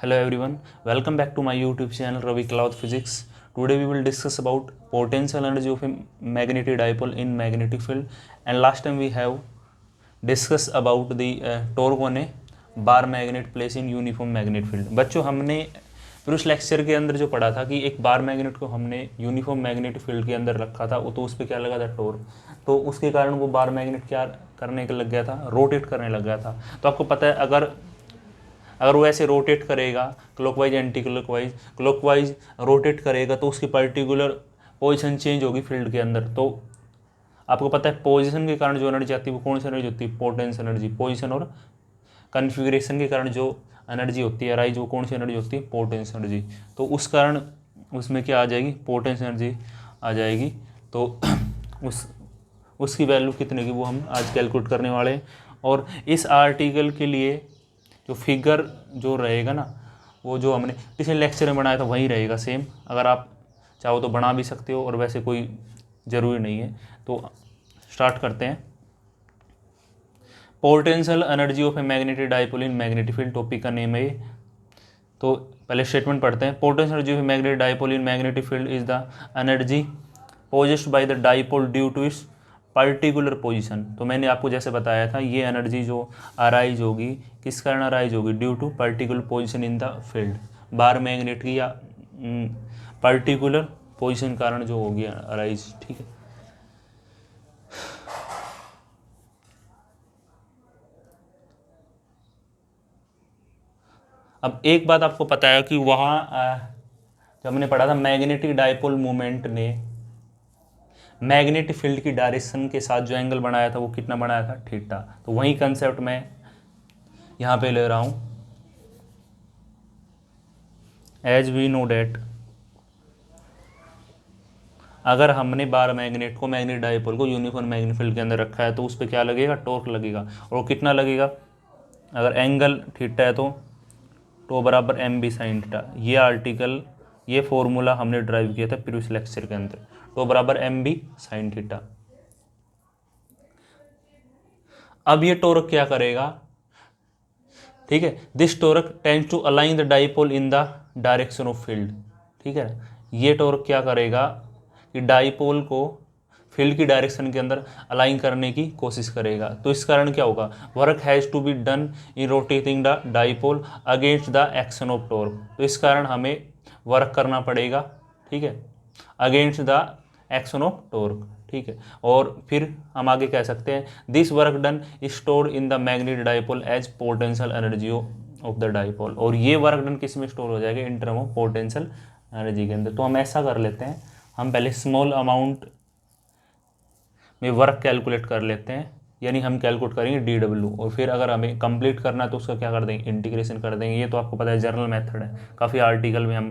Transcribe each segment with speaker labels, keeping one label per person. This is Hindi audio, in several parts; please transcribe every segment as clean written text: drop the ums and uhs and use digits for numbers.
Speaker 1: Hello everyone, welcome back to my YouTube channel Ravi Cloud Physics. Today we will discuss about potential energy of a magnetic dipole in magnetic field, and last time we have discussed about the torque on a bar magnet placed in uniform magnet field. बच्चों हमने फिर उस लेक्चर के अंदर जो पढ़ा था कि एक बार मैग्नेट को हमने यूनिफॉर्म मैग्नेटिक फील्ड के अंदर रखा था, तो उस पर क्या लगा था, टॉर्क। तो उसके कारण वो बार मैग्नेट क्या करने के लग गया था, रोटेट करने लग गया था। तो आपको पता है अगर वो ऐसे रोटेट करेगा क्लॉकवाइज एंटी क्लॉकवाइज रोटेट करेगा तो उसकी पर्टिकुलर पोजीशन चेंज होगी फील्ड के अंदर। तो आपको पता है पोजीशन के कारण जो एनर्जी आती है वो कौन सी एनर्जी होती है, पोटेंशियल एनर्जी। पोजीशन और कन्फिगरेशन के कारण जो एनर्जी होती है राइज, वो कौन सी एनर्जी होती है, पोटेंशियल एनर्जी। तो उस कारण उसमें क्या आ जाएगी, पोटेंशियल एनर्जी आ जाएगी। तो उसकी वैल्यू कितने की वो हम आज कैलकुलेट करने वाले हैं। और इस आर्टिकल के लिए जो फिगर जो रहेगा ना, वो जो हमने पिछले लेक्चर में बनाया था वही रहेगा सेम। अगर आप चाहो तो बना भी सकते हो, और वैसे कोई ज़रूरी नहीं है। तो स्टार्ट करते हैं। Potential energy of a magnetic dipole in magnetic field, topic का नेम है ये। तो पहले स्टेटमेंट पढ़ते हैं। Potential energy of a magnetic dipole in magnetic field is the energy possessed by the dipole due to its particular position. तो मैंने आपको जैसे बताया था, ये एनर्जी जो अराइज होगी किस कारण अराइज होगी, due to particular position in the field. Bar magnet की या पर्टिकुलर पोजीशन कारण जो होगी अराइज, ठीक है। अब एक बात आपको पता है कि वहाँ जब हमने पढ़ा था मैग्नेटिक डाइपोल मूवमेंट ने मैग्नेटिक फील्ड की डायरेक्शन के साथ जो एंगल बनाया था वो कितना बनाया था, थीटा। तो वही कंसेप्ट मैं यहाँ पे ले रहा हूँ। एज वी नो डेट, अगर हमने बार मैग्नेट को मैग्नेटिक डाइपोल को यूनिफॉर्म मैग्नेटिक फील्ड के अंदर रखा है तो उस पर क्या लगेगा, टॉर्क लगेगा। और वो कितना लगेगा, अगर एंगल थीटा है तो टो बराबर एम बी साइन थीटा। ये आर्टिकल, ये फॉर्मूला हमने ड्राइव किया था प्रीवियस लेक्चर के अंदर। टो बराबर एम बी साइन थीटा। अब ये टॉर्क क्या करेगा, ठीक है। This torque tends to align the dipole in the direction of field, ठीक है। ये टॉर्क क्या करेगा कि डाइपोल को फील्ड की डायरेक्शन के अंदर अलाइन करने की कोशिश करेगा। तो इस कारण क्या होगा, work has to be done in rotating the dipole against the action of torque. तो इस कारण हमें वर्क करना पड़ेगा, ठीक है, against the action of torque, ठीक है। और फिर हम आगे कह सकते हैं this work done is stored in the magnetic dipole as potential energy of the dipole. और ये वर्क डन किस में स्टोर हो जाएगा, in term of potential energy के अंदर। तो हम ऐसा कर लेते हैं, हम पहले स्मॉल अमाउंट में वर्क कैलकुलेट कर लेते हैं, यानी हम कैलकुलेट करेंगे डी डब्ल्यू, और फिर अगर हमें कंप्लीट करना है तो उसका क्या कर देंगे, इंटीग्रेशन कर देंगे। ये तो आपको पता है जनरल मेथड है, काफ़ी आर्टिकल में हम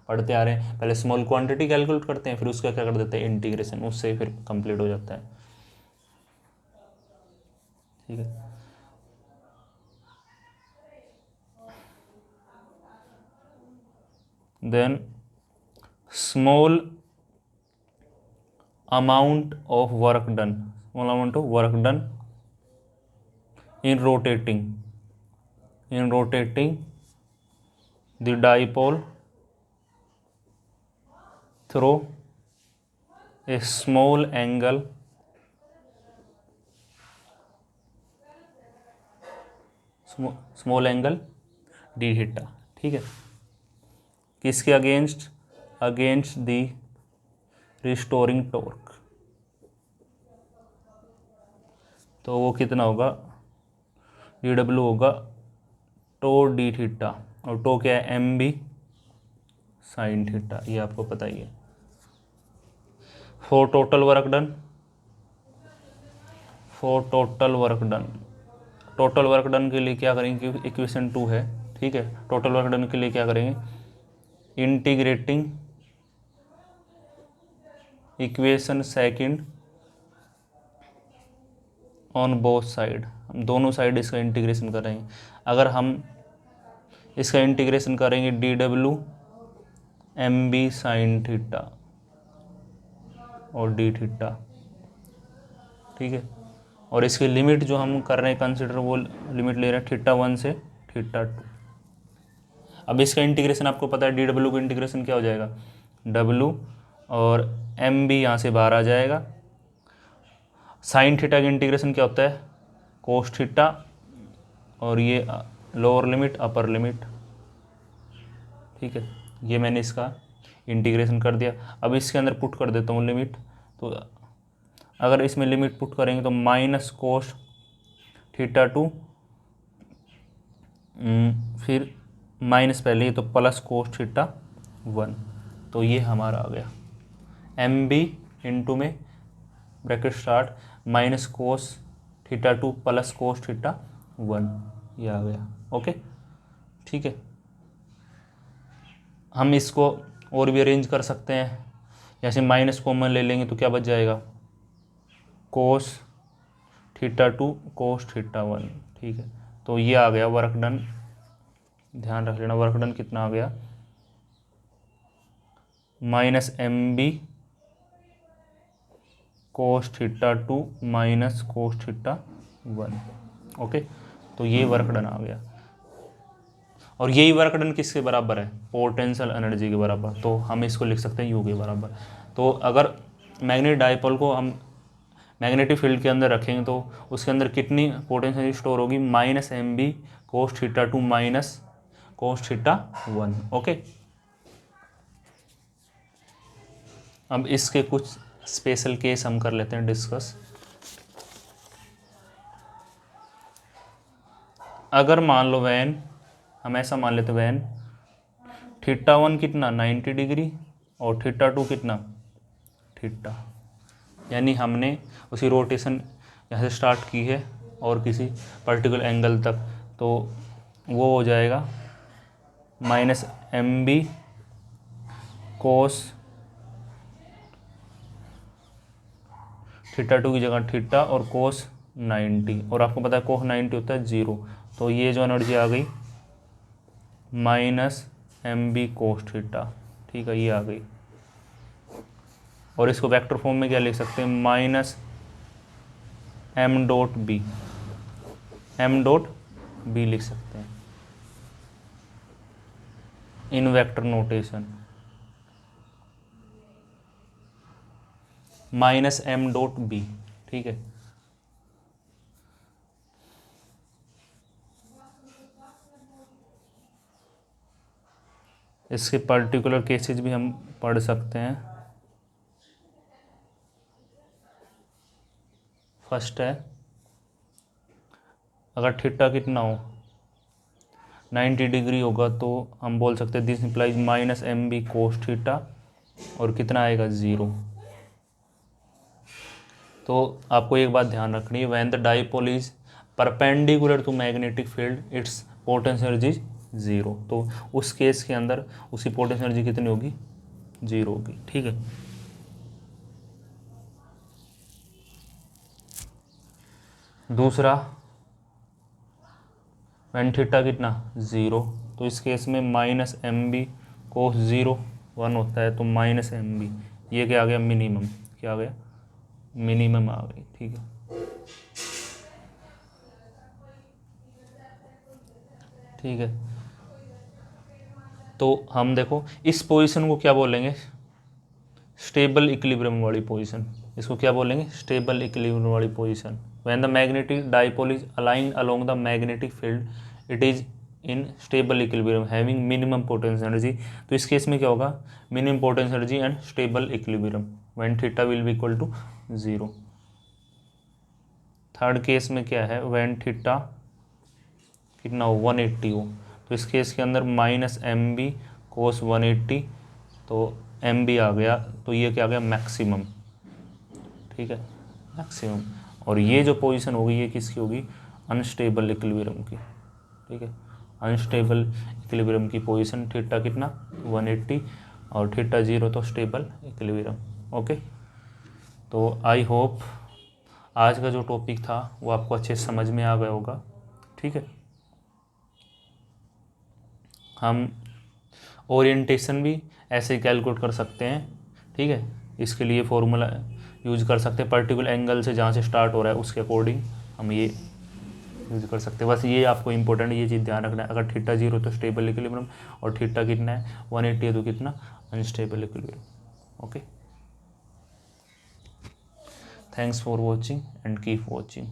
Speaker 1: पढ़ते आ रहे हैं। पहले स्मॉल क्वांटिटी कैलकुलेट करते हैं, फिर उसका क्या कर देते हैं, इंटीग्रेशन, उससे फिर कंप्लीट हो जाता है, ठीक है। Then small amount of work done, small amount of work done in rotating the dipole through a small angle d theta, ठीक है। किसके अगेंस्ट द रिस्टोरिंग टॉर्क। तो वो कितना होगा, डी डब्ल्यू होगा टो डी थीटा, और टो क्या है, एम बी साइन थीटा, ये आपको पता ही है। फॉर टोटल वर्क डन के लिए क्या करेंगे, इक्वेशन 2 है, ठीक है। टोटल वर्क डन के लिए क्या करेंगे, integrating equation second on both side. हम दोनों साइड इसका इंटीग्रेशन करेंगे। अगर हम इसका इंटीग्रेशन करेंगे D W M B sine theta और डी थीटा, ठीक है। और इसकी लिमिट जो हम कर रहे हैं कंसिडर, वो लिमिट ले रहे हैं थीटा 1 से थीटा 2। अब इसका इंटीग्रेशन आपको पता है, डी डब्ल्यू का इंटीग्रेशन क्या हो जाएगा, डब्ल्यू और एम बी यहाँ से बाहर आ जाएगा। साइन थीटा का इंटीग्रेशन क्या होता है, कोस थीटा, और ये लोअर लिमिट अपर लिमिट, ठीक है। ये मैंने इसका इंटीग्रेशन कर दिया। अब इसके अंदर पुट कर देता हूँ लिमिट, तो अगर इसमें लिमिट पुट करेंगे तो माइनस कोस थीटा टू, फिर माइनस पहले ही तो प्लस कोस थीटा 1, तो ये हमारा आ गया एम बी इंटू में bracket start minus cos theta two plus cos theta 1, ये आ गया। ओके, ठीक है। हम इसको और भी अरेंज कर सकते हैं, जैसे माइनस कॉमन ले लेंगे तो क्या बच जाएगा, कोस थीटा टू कोस थीटा 1, ठीक है। तो ये आ गया वर्क डन, ध्यान रख लेना वर्क डन कितना आ गया, minus M B cos theta two minus cos theta 1। Okay, तो ये वर्क डन आ गया, और यही वर्क डन किसके बराबर है, पोटेंशियल एनर्जी के बराबर। तो हम इसको लिख सकते हैं यू के बराबर। तो अगर मैग्नेटिक डाइपोल को हम मैग्नेटिक फील्ड के अंदर रखेंगे तो उसके अंदर कितनी पोटेंशियल स्टोर होगी, minus M B cos theta two minus cos theta 1। Okay, अब इसके कुछ स्पेशल केस हम कर लेते हैं डिस्कस। अगर मान लो वैन, हम ऐसा मान लेते वैन थीटा 1 कितना 90 डिग्री और थीटा 2 कितना थीटा, यानी हमने उसी रोटेशन यहाँ से स्टार्ट की है और किसी पर्टिकुलर एंगल तक, तो वो हो जाएगा minus M B cos theta 2 की जगह थीटा और कोस 90, और आपको पता है कोस 90 होता है 0, तो ये जो एनर्जी आ गई minus M B cos theta, ठीक है, ये आ गई। और इसको वेक्टर फॉर्म में क्या लिख सकते हैं, minus M dot B, M dot B लिख सकते हैं in vector notation, minus M dot B, ठीक है। इसके पर्टिकुलर केसेस भी हम पढ़ सकते हैं। फर्स्ट है, अगर थीटा कितना हो 90 डिग्री होगा तो हम बोल सकते हैं this implies minus M B cos theta, और कितना आएगा 0। तो आपको एक बात ध्यान रखनी है, when the dipole is perpendicular to magnetic field its potential energy 0, तो उस केस के अंदर उसकी पोटेंशियल एनर्जी कितनी होगी, 0 होगी, ठीक है। दूसरा, व्हेन थीटा कितना 0, तो इस केस में माइनस एम बी कोस 0 1 होता है, तो माइनस एम बी, ये क्या आ गया मिनिमम, क्या आ गया मिनिमम आ गई, ठीक है। ठीक है, तो हम देखो इस पोजीशन को क्या बोलेंगे, स्टेबल इक्विलिब्रियम वाली पोजीशन, इसको क्या बोलेंगे, स्टेबल इक्विलिब्रियम वाली position. When the magnetic dipole is aligned along the magnetic field it is in stable equilibrium having minimum potential energy, तो इस केस में क्या होगा, minimum potential energy and stable equilibrium when theta will be equal to 0। Third case में क्या है, व्हेन थीटा कितना हो 180 हो, तो इस केस के अंदर माइनस एम बी कोस 180, तो एम बी आ गया, तो ये क्या आ गया मैक्सिमम, ठीक है मैक्सिमम। और ये जो पोजीशन होगी ये किसकी होगी, अनस्टेबल इक्विलिब्रियम की, ठीक है, अनस्टेबल इक्विलिब्रियम की पोजीशन, थीटा कितना 180 और थीटा 0, तो स्टेबल इक्विलिब्रियम। ओके, तो आई होप आज का जो टॉपिक था वो आपको अच्छे से समझ में आ गया होगा, ठीक है। हम ओरिएंटेशन भी ऐसे ही कैलकुलेट कर सकते हैं, ठीक है। इसके लिए फॉर्मूला यूज कर सकते हैं, पर्टिकुलर एंगल से जहाँ से स्टार्ट हो रहा है उसके अकॉर्डिंग हम ये यूज कर सकते हैं। बस ये आपको इंपॉर्टेंट ये चीज़ ध्यान रखना है, अगर थीटा 0 तो स्टेबल इक्विलिब्रियम, और थीटा कितना है 180 है तो कितना unstable equilibrium. Okay, thanks for watching and keep watching.